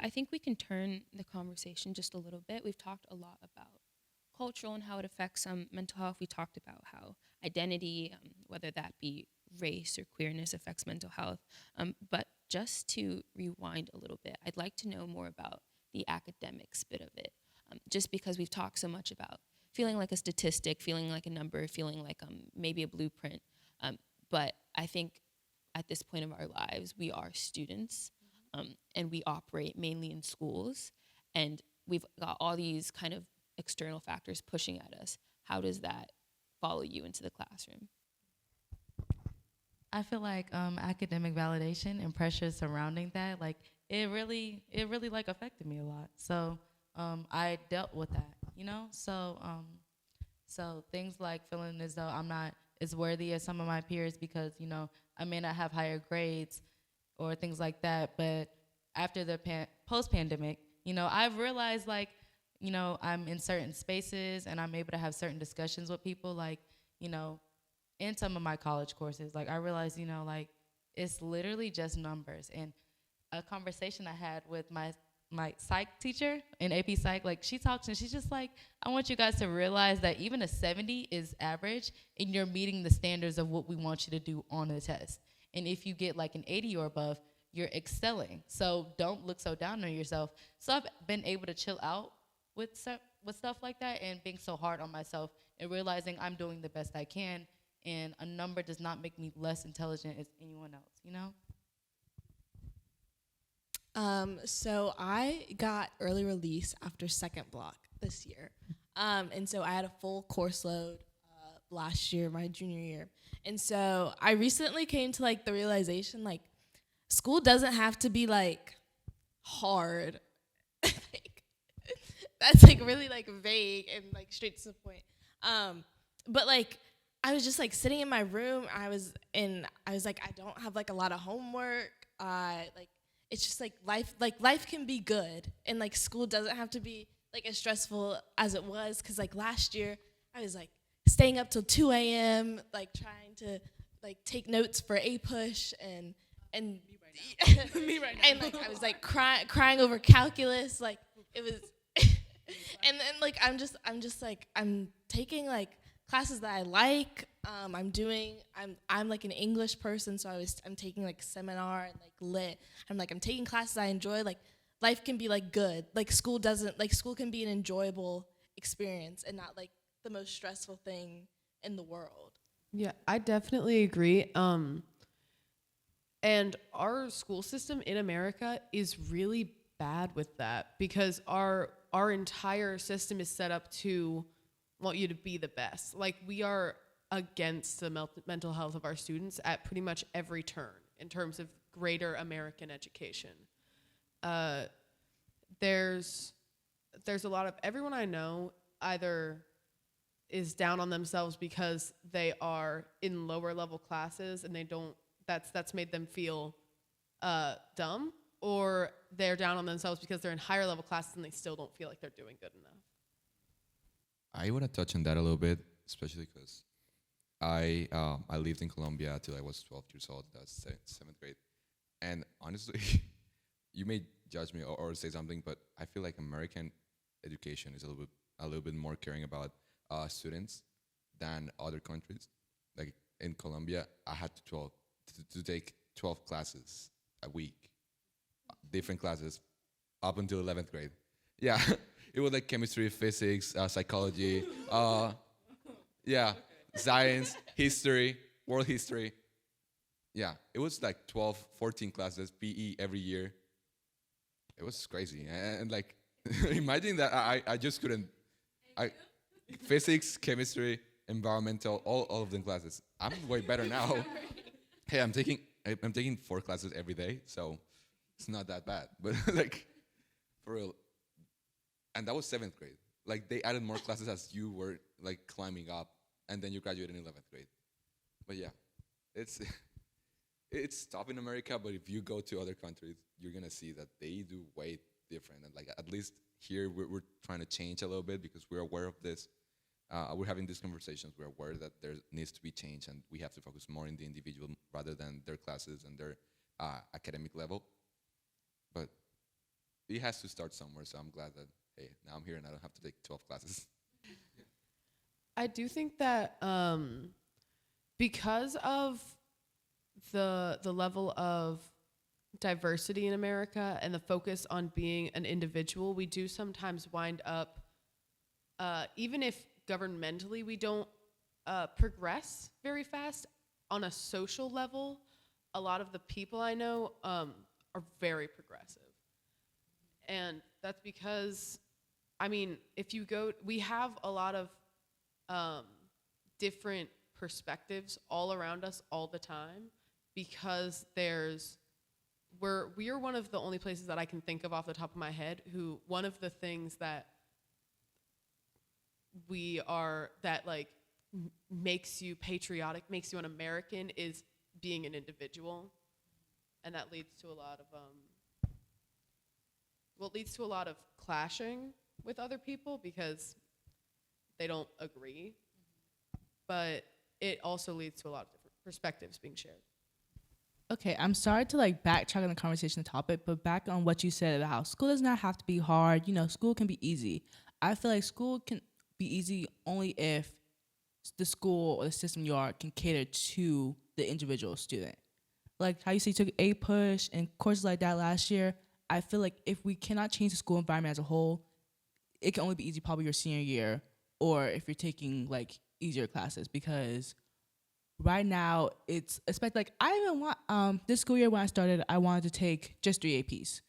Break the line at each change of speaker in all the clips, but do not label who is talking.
I think we can turn the conversation just a little bit. We've talked a lot about cultural and how it affects mental health. We talked about how identity, whether that be race or queerness, affects mental health. But just to rewind a little bit, I'd like to know more about the academics bit of it. Just because we've talked so much about feeling like a statistic, feeling like a number, feeling like maybe a blueprint. But I think at this point of our lives, we are students, and we operate mainly in schools, and we've got all these kind of external factors pushing at us. How does that follow you into the classroom?
I feel like academic validation and pressure surrounding that, like it really like affected me a lot. So I dealt with that, you know. So things like feeling as though I'm not as worthy as some of my peers because I may not have higher grades or things like that. But after the post pandemic, I've realized like I'm in certain spaces and I'm able to have certain discussions with people like you know in some of my college courses, like I realized, like it's literally just numbers. And a conversation I had with my psych teacher in AP Psych, like she talks and she's just like, I want you guys to realize that even a 70 is average and you're meeting the standards of what we want you to do on the test. And if you get like an 80 or above, you're excelling. So don't look so down on yourself. So I've been able to chill out with stuff like that and being so hard on myself and realizing I'm doing the best I can, and a number does not make me less intelligent as anyone else.
So I got early release after second block this year. And so I had a full course load last year, my junior year. And so I recently came to like the realization like school doesn't have to be like hard. Like, that's like really like vague and like straight to the point. But like I was just like sitting in my room. I was like, I don't have like a lot of homework. Like it's just like life can be good, and like school doesn't have to be like as stressful as it was. Cause like last year I was like staying up till 2 a.m. like trying to like take notes for a push and
Me right now.
and like I was like crying over calculus. Like it was, and then like I'm just like I'm taking like classes that I like. I'm like an English person, so I'm taking like seminar and like lit. I'm taking classes I enjoy. Like life can be like good. Like school can be an enjoyable experience and not like the most stressful thing in the world.
Yeah, I definitely agree. And our school system in America is really bad with that because our entire system is set up to want you to be the best. Like we are against the mental health of our students at pretty much every turn in terms of greater American education. There's a lot of everyone I know either is down on themselves because they are in lower level classes and they don't that's made them feel dumb, or they're down on themselves because they're in higher level classes and they still don't feel like they're doing good enough.
I want to touch on that a little bit, especially because I lived in Colombia till I was 12 years old. That's seventh grade, and honestly, you may judge me or say something, but I feel like American education is a little bit more caring about students than other countries. Like in Colombia, I had to take 12 classes a week, different classes, up until 11th grade. Yeah, it was like chemistry, physics, psychology, yeah, science, history, world history. Yeah, it was like 12, 14 classes, PE every year. It was crazy. And like, imagine that I just couldn't, I, physics, chemistry, environmental, all of them classes. I'm way better now. Hey, I'm taking 4 classes every day, so it's not that bad. But like, for real. And that was 7th grade. Like they added more classes as you were like climbing up, and then you graduated in 11th grade. But yeah, it's it's tough in America. But if you go to other countries, you're gonna see that they do way different. And like at least here, we're trying to change a little bit because we're aware of this. We're having these conversations. We're aware that there needs to be change, and we have to focus more in the individual rather than their classes and their academic level. But it has to start somewhere. So I'm glad that hey, now I'm here and I don't have to take 12 classes.
I do think that because of the level of diversity in America and the focus on being an individual, we do sometimes wind up, even if governmentally we don't progress very fast on a social level, a lot of the people I know are very progressive. And that's because, I mean, if you go, we have a lot of different perspectives all around us all the time because we are one of the only places that I can think of off the top of my head who one of the things that we are that like makes you patriotic, makes you an American is being an individual. And that leads to a lot of it leads to a lot of clashing with other people because they don't agree. But it also leads to a lot of different perspectives being shared.
Okay, I'm sorry to like backtrack on the conversation topic, but back on what you said about how school does not have to be hard. You know, school can be easy. I feel like school can be easy only if the school or the system you are can cater to the individual student. Like how you say you took A push and courses like that last year. I feel like if we cannot change the school environment as a whole, it can only be easy probably your senior year or if you're taking like easier classes because right now it's especially like I even want this school year when I started I wanted to take just 3 APs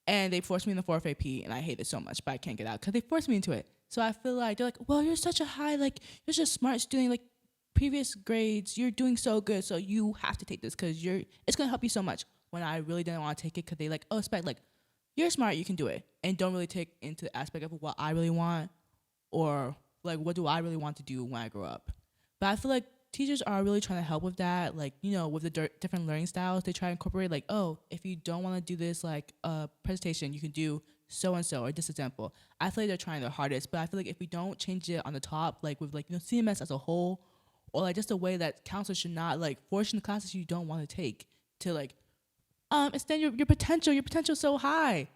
and they forced me in the 4th AP and I hate it so much but I can't get out because they forced me into it. So I feel like they're like, well, you're such a high, like you're such a smart student, like previous grades, you're doing so good, so you have to take this because it's gonna help you so much. When I really didn't want to take it because they like, oh, expect like you're smart, you can do it, and don't really take into the aspect of what I really want or like what do I really want to do when I grow up. But I feel like teachers are really trying to help with that, like you know, with the different learning styles, they try to incorporate like, oh, if you don't want to do this like presentation, you can do so and so or this example. I feel like they're trying their hardest, but I feel like if we don't change it on the top, like with like you know CMS as a whole, or like just a way that counselors should not like force in the classes you don't want to take to like extend your potential. Your potential is so high.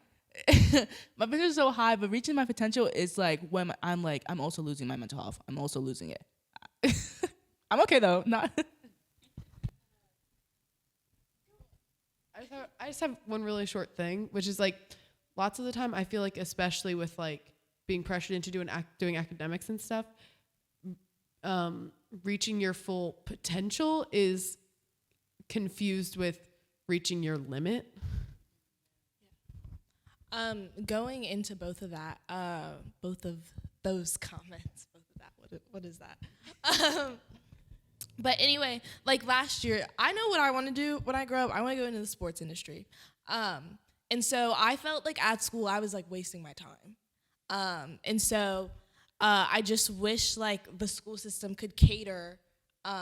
My potential is so high, but reaching my potential is like when I'm also losing my mental health. I'm also losing it. I'm okay though. Not.
I just have one really short thing, which is like lots of the time I feel like especially with like being pressured into doing academics and stuff, reaching your full potential is confused with reaching your limit.
Going into both of those comments, both of that. What is that? But anyway, like last year, I know what I want to do when I grow up. I want to go into the sports industry. And so I felt like at school I was like wasting my time. And so I just wish like the school system could cater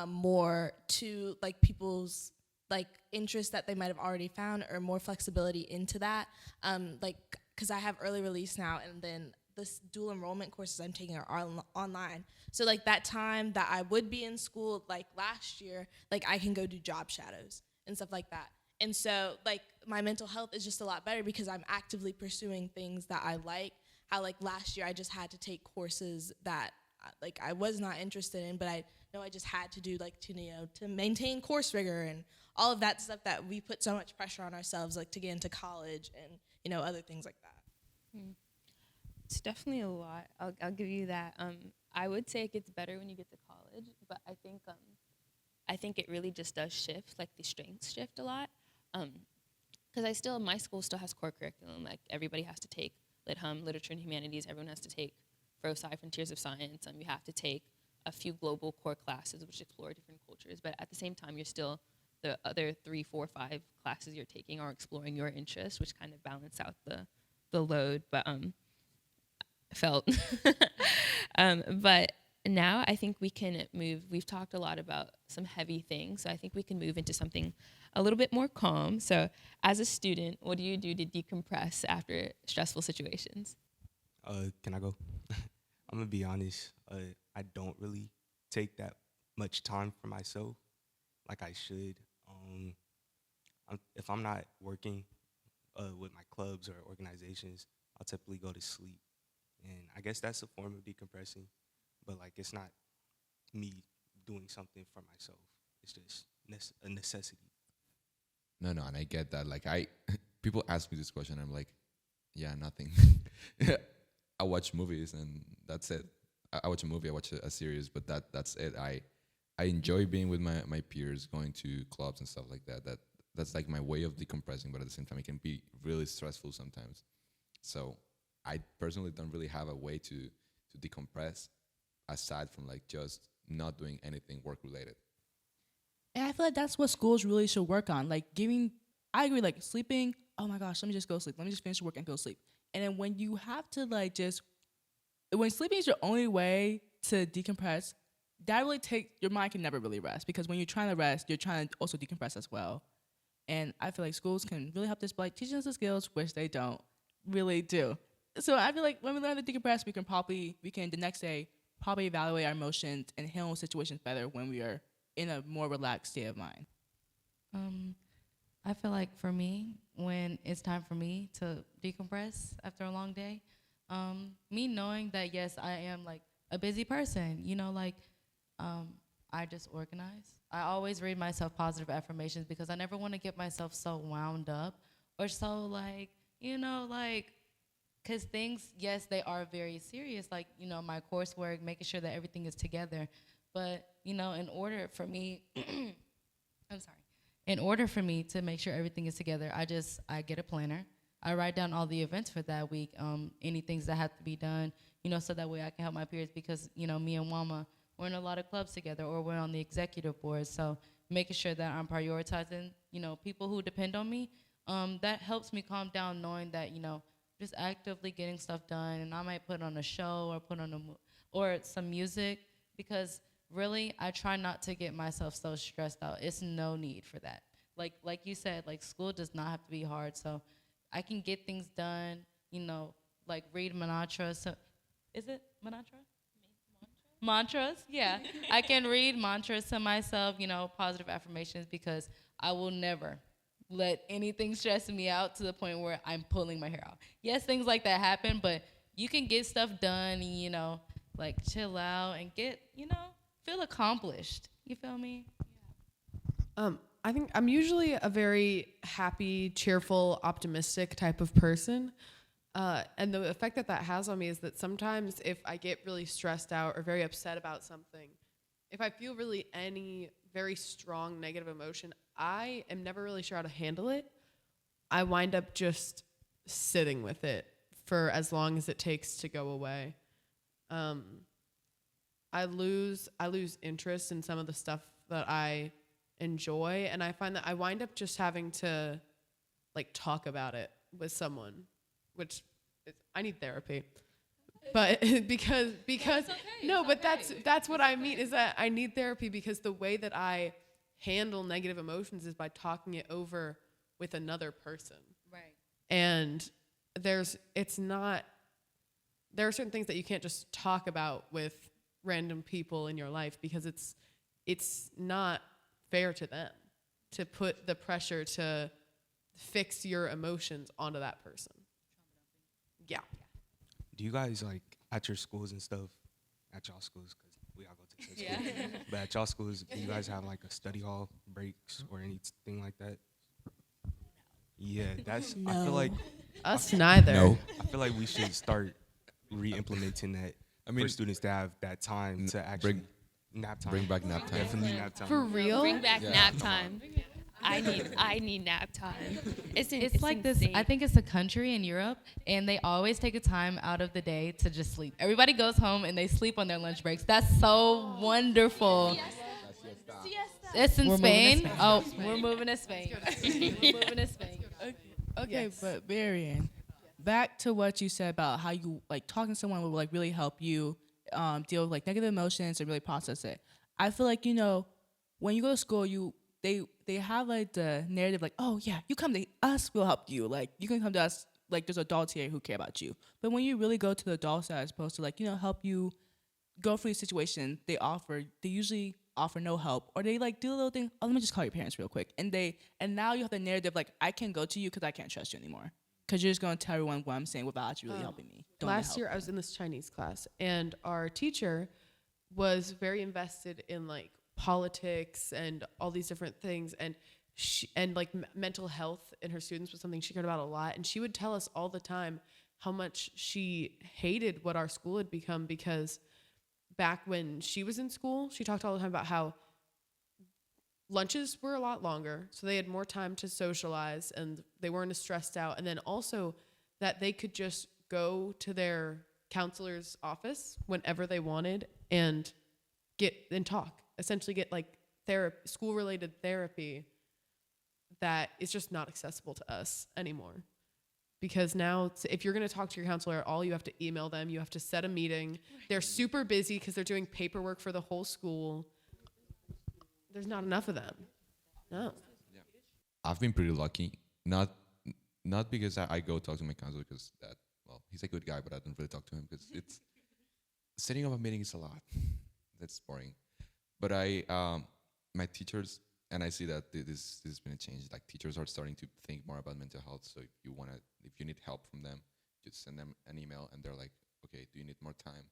more to like people's like interests that they might have already found or more flexibility into that. Like, because I have early release now and then this dual enrollment courses I'm taking are online. So like that time that I would be in school like last year, like I can go do job shadows and stuff like that. And so like my mental health is just a lot better because I'm actively pursuing things that I like. How like last year I just had to take courses that like I was not interested in, but I know I just had to do like to maintain course rigor and all of that stuff that we put so much pressure on ourselves like to get into college and other things like that.
It's definitely a lot. I'll give you that. I would say it gets better when you get to college, but I think it really just does shift, like the strengths shift a lot. Because my school still has core curriculum. Like everybody has to take literature and humanities. Everyone has to take FROSCI, Frontiers of Science. You have to take a few global core classes which explore different cultures. But at the same time, you're still the other 3, 4, 5 classes you're taking are exploring your interests, which kind of balance out the load. But felt. But now I think we can move. We've talked a lot about some heavy things, so I think we can move into something a little bit more calm. So as a student, what do you do to decompress after stressful situations?
Can I go? I'm gonna be honest. I don't really take that much time for myself like I should. If I'm not working, with my clubs or organizations, I'll typically go to sleep, and I guess that's a form of decompressing. But like, it's not me doing something for myself. It's just a necessity.
No, and I get that. Like people ask me this question, I'm like, yeah, nothing. I watch movies and that's it. I watch a movie, I watch a series, but that's it. I enjoy being with my peers, going to clubs and stuff like that. That's like my way of decompressing, but at the same time, it can be really stressful sometimes. So I personally don't really have a way to decompress aside from like just not doing anything work related.
And I feel like that's what schools really should work on. Like I agree, like sleeping, oh my gosh, let me just go sleep. Let me just finish work and go sleep. And then when you have to when sleeping is your only way to decompress, that really your mind can never really rest, because when you're trying to rest, you're trying to also decompress as well. And I feel like schools can really help this by teaching us the skills, which they don't really do. So I feel like when we learn to decompress, we can the next day probably evaluate our emotions and handle situations better when we are in a more relaxed state of mind.
I feel like for me, when it's time for me to decompress after a long day, me knowing that, yes, I am like a busy person, I just organize. I always read myself positive affirmations because I never want to get myself so wound up or so because things, yes, they are very serious, like, my coursework, making sure that everything is together. But, in order for me, in order for me to make sure everything is together, I get a planner. I write down all the events for that week, any things that have to be done, so that way I can help my peers because, me and Wama, we're in a lot of clubs together or we're on the executive board. So making sure that I'm prioritizing, people who depend on me, that helps me calm down knowing that, just actively getting stuff done. And I might put on a show or put on or some music because really I try not to get myself so stressed out. It's no need for that. Like you said, like school does not have to be hard. So I can get things done, like read mantra. So is it mantra? Mantras, yeah. I can read mantras to myself, positive affirmations, because I will never let anything stress me out to the point where I'm pulling my hair out. Yes, things like that happen, but you can get stuff done and, like chill out and get, feel accomplished. You feel me?
I think I'm usually a very happy, cheerful, optimistic type of person. And the effect that has on me is that sometimes if I get really stressed out or very upset about something, if I feel really any very strong negative emotion, I am never really sure how to handle it. I wind up just sitting with it for as long as it takes to go away. I lose interest in some of the stuff that I enjoy, and I find that I wind up just having to like talk about it with someone, which I need therapy. But because no, but that's what I mean, is that I need therapy because the way that I handle negative emotions is by talking it over with another person.
Right.
And there are certain things that you can't just talk about with random people in your life because it's not fair to them to put the pressure to fix your emotions onto that person. Yeah.
Do you guys, like, at your schools and stuff, at y'all schools, because we all go to the same school, but at y'all schools, do you guys have, like, a study hall breaks or anything like that? Yeah, I feel like...
Us neither.
No.
I feel like we should start re-implementing that for students to have that time to actually nap time.
Bring back nap time.
Definitely nap time.
For real?
Bring back
Yeah.
nap time. I need nap time.
It's like this. I think it's a country in Europe, and they always take a time out of the day to just sleep. Everybody goes home and they sleep on their lunch breaks. That's so wonderful. It's in Spain. Oh, we're moving to Spain. We're moving to Spain.
Okay,
Yes.
but Marian, back to what you said about how you like talking to someone will like really help you deal with like negative emotions and really process it. I feel like when you go to school, they have like the narrative like, oh yeah, you come to us, we'll help you. Like you can come to us, like there's adults here who care about you. But when you really go to the adult side, as opposed to like help you go through the situation, they usually offer no help, or they like do a little thing. Oh, let me just call your parents real quick, and now you have the narrative like I can't go to you because I can't trust you anymore because you're just gonna tell everyone what I'm saying without actually really helping me.
Last year I was in this Chinese class, and our teacher was very invested in like politics and all these different things, and mental health in her students was something she cared about a lot. And she would tell us all the time how much she hated what our school had become, because back when she was in school, she talked all the time about how lunches were a lot longer, so they had more time to socialize and they weren't as stressed out. And then also that they could just go to their counselor's office whenever they wanted and essentially get like therapy, school-related therapy that is just not accessible to us anymore. Because now, if you're going to talk to your counselor at all, you have to email them. You have to set a meeting. They're super busy because they're doing paperwork for the whole school. There's not enough of them. No.
Yeah. I've been pretty lucky. Not because I go talk to my counselor, because he's a good guy, but I don't really talk to him because it's setting up a meeting is a lot. That's boring. But my teachers, and I see that this has been a change. Like teachers are starting to think more about mental health. So if you need help from them, just send them an email, and they're like, okay, do you need more time?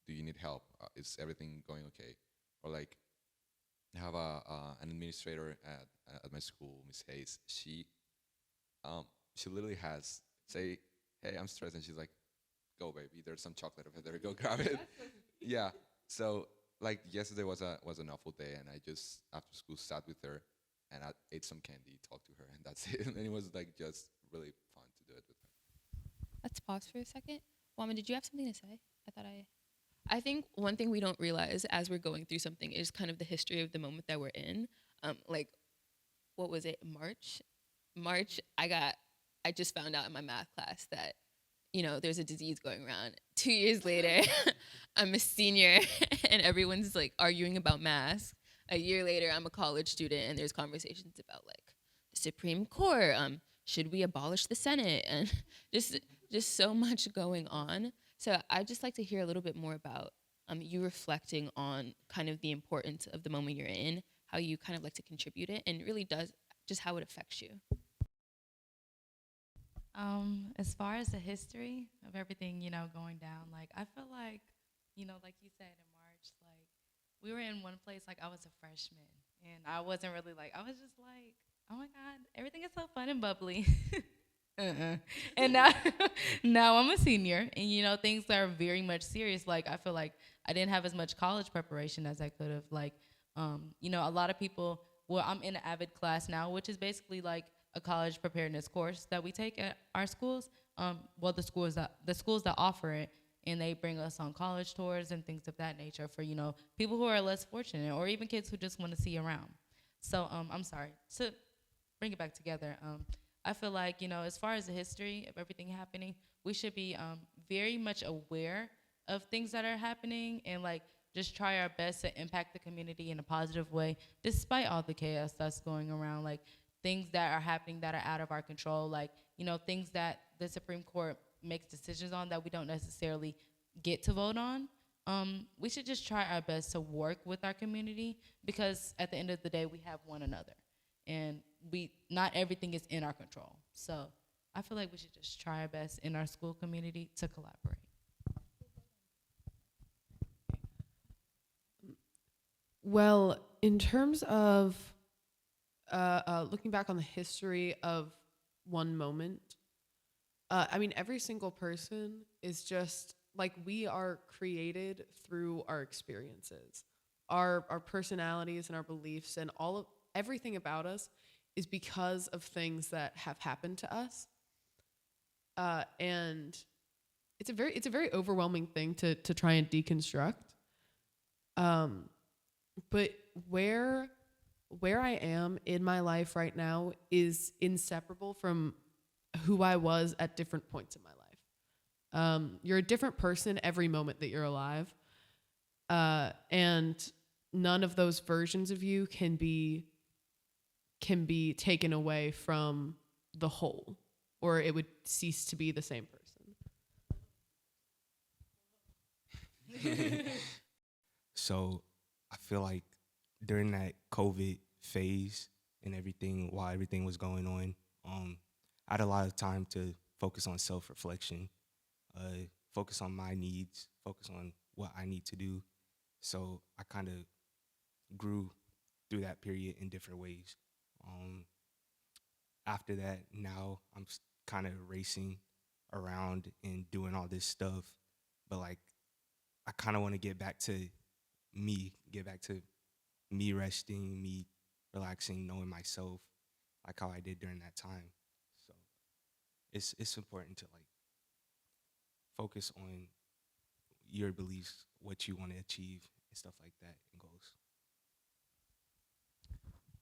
Do you need help? Is everything going okay? Or like, I have an administrator at my school, Miss Hayes. She literally has say, hey, I'm stressed, and she's like, go baby, there's some chocolate over there, go grab it. Yeah. So like yesterday was an awful day, and I just after school sat with her and I ate some candy, talked to her, and that's it. And it was like just really fun to do it with her.
Let's pause for a second. Wama, did you have something to say? I think one thing we don't realize as we're going through something is kind of the history of the moment that we're in. Like, what was it, March, I just found out in my math class that, there's a disease going around. 2 years later, I'm a senior and everyone's like arguing about masks. A year later, I'm a college student and there's conversations about like the Supreme Court. Should we abolish the Senate? And just so much going on. So I'd just like to hear a little bit more about you reflecting on kind of the importance of the moment you're in, how you kind of like to contribute it, and really does just how it affects you.
As far as the history of everything, going down, like I feel like, like you said in March, like we were in one place, like I was a freshman, and I wasn't really like, I was just like, oh my God, everything is so fun and bubbly. And now I'm a senior, and things are very much serious. Like I feel like I didn't have as much college preparation as I could have. Like, a lot of people. Well, I'm in an AVID class now, which is basically like a college preparedness course that we take at our schools. The schools that offer it, and they bring us on college tours and things of that nature for people who are less fortunate, or even kids who just want to see around. So I'm sorry to bring it back together. I feel like, as far as the history of everything happening, we should be very much aware of things that are happening, and like just try our best to impact the community in a positive way, despite all the chaos that's going around, like things that are happening that are out of our control, like, things that the Supreme Court makes decisions on that we don't necessarily get to vote on. We should just try our best to work with our community, because at the end of the day, we have one another. And not everything is in our control. So I feel like we should just try our best in our school community to collaborate.
Well, in terms of looking back on the history of one moment, every single person is just like, we are created through our experiences, our personalities and our beliefs, and everything about us is because of things that have happened to us. And it's a very overwhelming thing to try and deconstruct. But where I am in my life right now is inseparable from who I was at different points in my life. You're a different person every moment that you're alive. And none of those versions of you can be taken away from the whole, or it would cease to be the same person.
So I feel like during that COVID phase and everything, while everything was going on, I had a lot of time to focus on self-reflection, focus on my needs, focus on what I need to do. So I kind of grew through that period in different ways. Um, After that, now I'm kind of racing around and doing all this stuff, but like I kind of want to get back to me resting, me relaxing, knowing myself, like how I did during that time. So it's important to like focus on your beliefs, what you want to achieve, and stuff like that, and goals.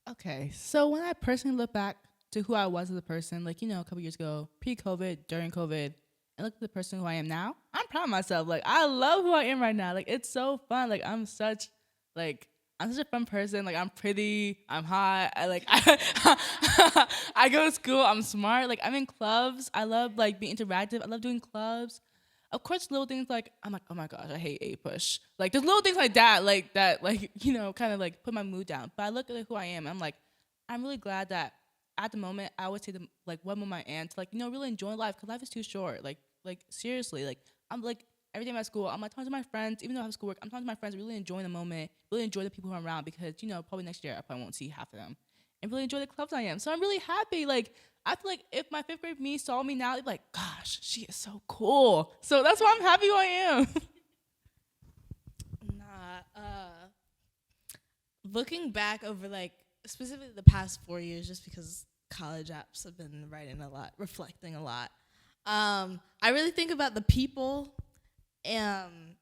Okay, so when I personally look back to who I was as a person, like, a couple years ago, pre-COVID, during COVID, and look at the person who I am now, I'm proud of myself. Like, I love who I am right now. Like, it's so fun. Like, I'm such a fun person. Like, I'm pretty, I'm hot. I go to school, I'm smart. Like, I'm in clubs. I love, like, being interactive. I love doing clubs. Of course, little things like, I'm like, oh my gosh, I hate A-push. Like, there's little things like that, kind of like put my mood down. But I look at who I am. I'm like, I'm really glad that at the moment, I would say one moment I am to really enjoy life, because life is too short. Like seriously, like I'm like every day at school, I'm like talking to my friends, even though I have schoolwork, I'm talking to my friends, really enjoying the moment, really enjoy the people who are around, because probably next year I probably won't see half of them, and really enjoy the clubs I am. So I'm really happy. Like I feel like if my 5th grade me saw me now, they'd be like, gosh, she is so cool. So that's why I'm happy who I am.
Looking back over specifically the past 4 years, just because college apps have been writing a lot, reflecting a lot. I really think about the people, and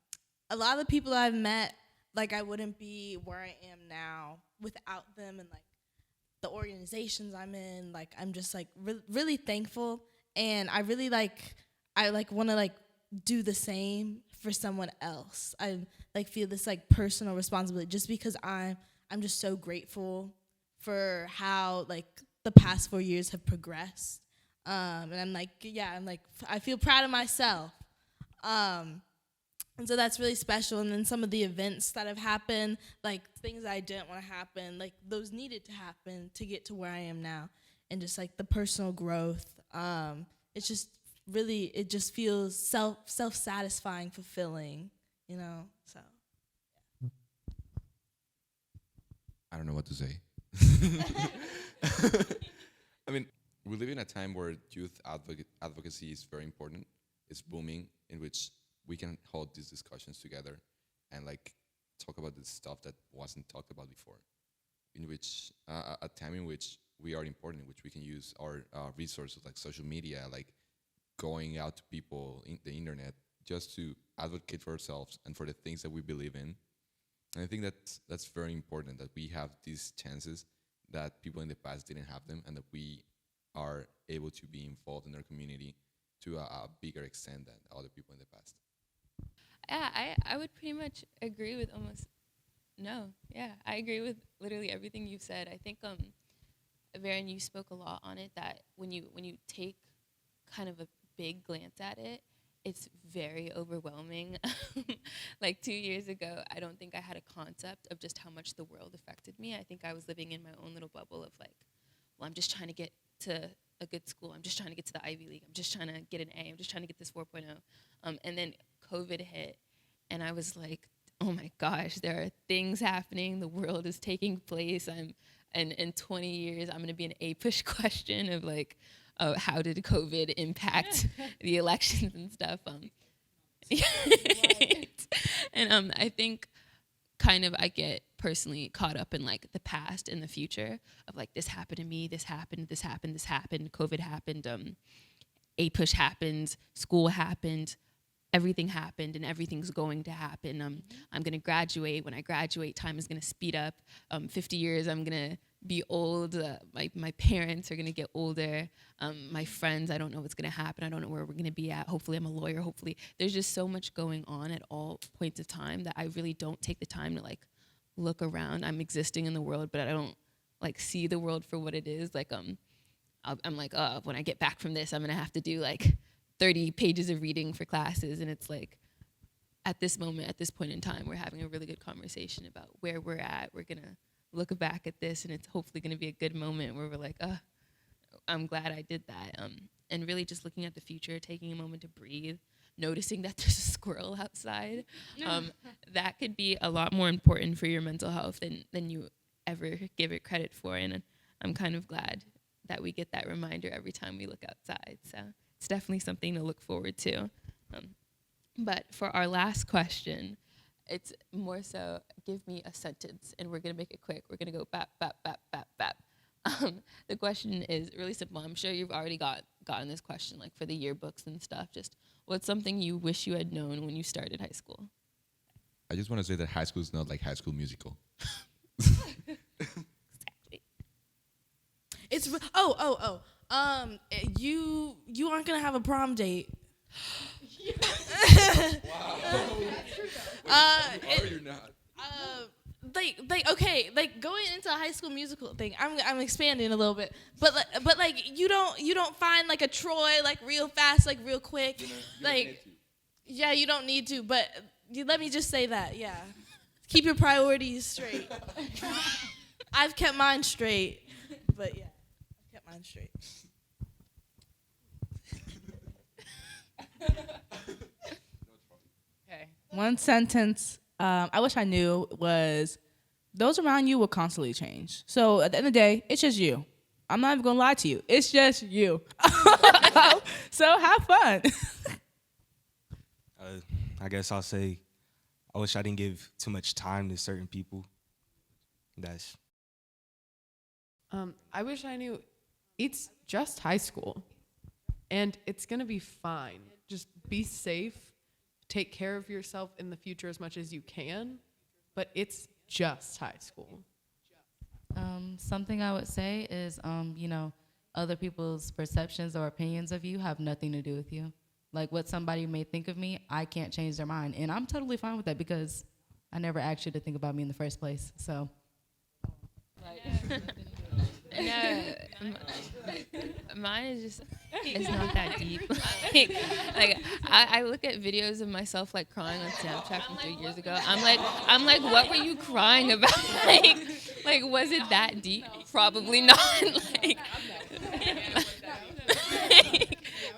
a lot of the people I've met, I wouldn't be where I am now without them, and the organizations I'm in. I'm just really thankful, and I really want to do the same for someone else. I feel this personal responsibility, just because I'm just so grateful for how the past 4 years have progressed. And I feel proud of myself. And so that's really special. And then some of the events that have happened, things I didn't want to happen, those needed to happen to get to where I am now. And just the personal growth. It's just really, it just feels self-satisfying, fulfilling, so.
I don't know what to say. I mean, we live in a time where youth advocacy is very important. It's booming, in which we can hold these discussions together and talk about the stuff that wasn't talked about before. In which a time in which we are important, in which we can use our resources like social media, going out to people in the internet, just to advocate for ourselves and for the things that we believe in. And I think that's very important, that we have these chances that people in the past didn't have them, and that we are able to be involved in our community to a bigger extent than other people in the past.
Yeah, I would pretty much agree with I agree with literally everything you've said. I think Varen, you spoke a lot on it, that when you take kind of a big glance at it, it's very overwhelming. 2 years ago, I don't think I had a concept of just how much the world affected me. I think I was living in my own little bubble of well, I'm just trying to get to a good school. I'm just trying to get to the Ivy League. I'm just trying to get an A. I'm just trying to get this 4.0. And then COVID hit, and I was like, oh my gosh, there are things happening. The world is taking place. And in 20 years, I'm going to be an A-push question of how did COVID impact the elections and stuff. And I think kind of I get personally caught up in the past and the future of this happened to me, this happened, COVID happened, A-push happened, school happened, everything happened, and everything's going to happen. I'm going to graduate. When I graduate, time is going to speed up. 50 years, I'm going to be old. My parents are going to get older. My friends, I don't know what's going to happen. I don't know where we're going to be at. Hopefully, I'm a lawyer. Hopefully. There's just so much going on at all points of time that I really don't take the time to, look around. I'm existing in the world, but I don't, see the world for what it is. I'm when I get back from this, I'm going to have to do, 30 pages of reading for classes, and it's at this moment, at this point in time, we're having a really good conversation about where we're at. We're gonna look back at this and it's hopefully going to be a good moment where we're like, I'm glad I did that. And really just looking at the future, taking a moment to breathe, noticing that there's a squirrel outside. That could be a lot more important for your mental health than you ever give it credit for. And I'm kind of glad that we get that reminder every time we look outside. So it's definitely something to look forward to. But for our last question, it's more so give me a sentence, and we're going to make it quick. We're going to go bap, bap, bap, bap, bap. The question is really simple. I'm sure you've already gotten this question, like for the yearbooks and stuff. Just what's something you wish you had known when you started high school?
I just want to say that high school is not like High School Musical.
Exactly.
It's you aren't gonna have a prom date.
Or you're not.
Like going into a High School Musical thing. I'm expanding a little bit, but you don't find like a Troy like real fast, like real quick, yeah, you don't need to. But let me just say that, yeah, keep your priorities straight. I've kept mine straight, but yeah, I've kept mine straight.
Okay. One sentence I wish I knew was those around you will constantly change. So at the end of the day, it's just you. I'm not even going to lie to you. It's just you. So have fun.
I guess I'll say I wish I didn't give too much time to certain people. That's
I wish I knew it's just high school and it's going to be fine. Just be safe, take care of yourself in the future as much as you can, but it's just high school.
Something I would say is, other people's perceptions or opinions of you have nothing to do with you. Like what somebody may think of me, I can't change their mind. And I'm totally fine with that because I never asked you to think about me in the first place. So.
No, mine is just, it's not that deep. I look at videos of myself like crying on Snapchat from 3 years ago. I'm like, what were you crying about? like was it that deep? Probably not.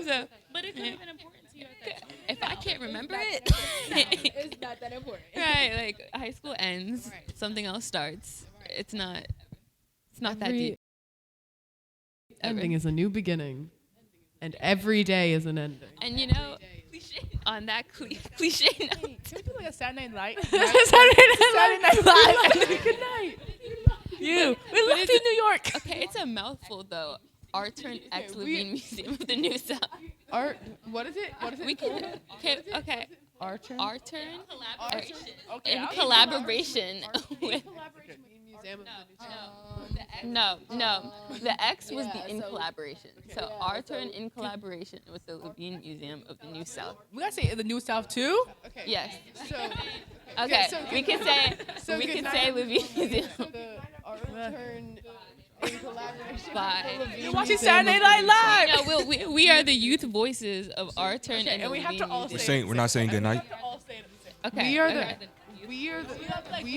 So, but it could have been important to you. If I can't remember it,
It's not that important.
right? Like high school ends, something else starts. It's not that deep.
Ending is a new beginning, and every day is an ending.
And on that cliche note,
Can we do like a Saturday night?
Saturday Night Live.
Good night. You. We left in New York.
okay, it's a mouthful though. Our Turn X Levine Museum of the New South.
Art, what is it? What is it?
We can. Okay.
Our turn.
Our Turn.
Okay,
In collaboration with.
Museum of the
No. The X was the in collaboration. So Our Turn in collaboration with the Levine Museum of the New South.
We gotta say in the New South too.
Okay.
Yes.
So
Okay.
so
We can say.
so
We
good
can
night.
say Levine Museum.
the Our Turn in collaboration.
Bye.
with the Levine
You're watching
Museum of
Saturday
the
Night
New South.
Live.
No, we are the youth voices of Our Turn and the
and we have to
Levine
all
Museum.
we're not saying good night.
All say it at the same.
Okay.
We are
okay.
we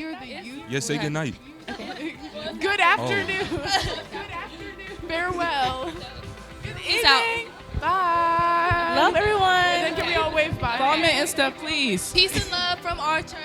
are the youth.
Yes, say good night.
Good afternoon. Good afternoon. Farewell.
Peace out.
Bye.
Love everyone.
And then can we all wave bye?
Comment and stuff, please.
Peace and love from our turn.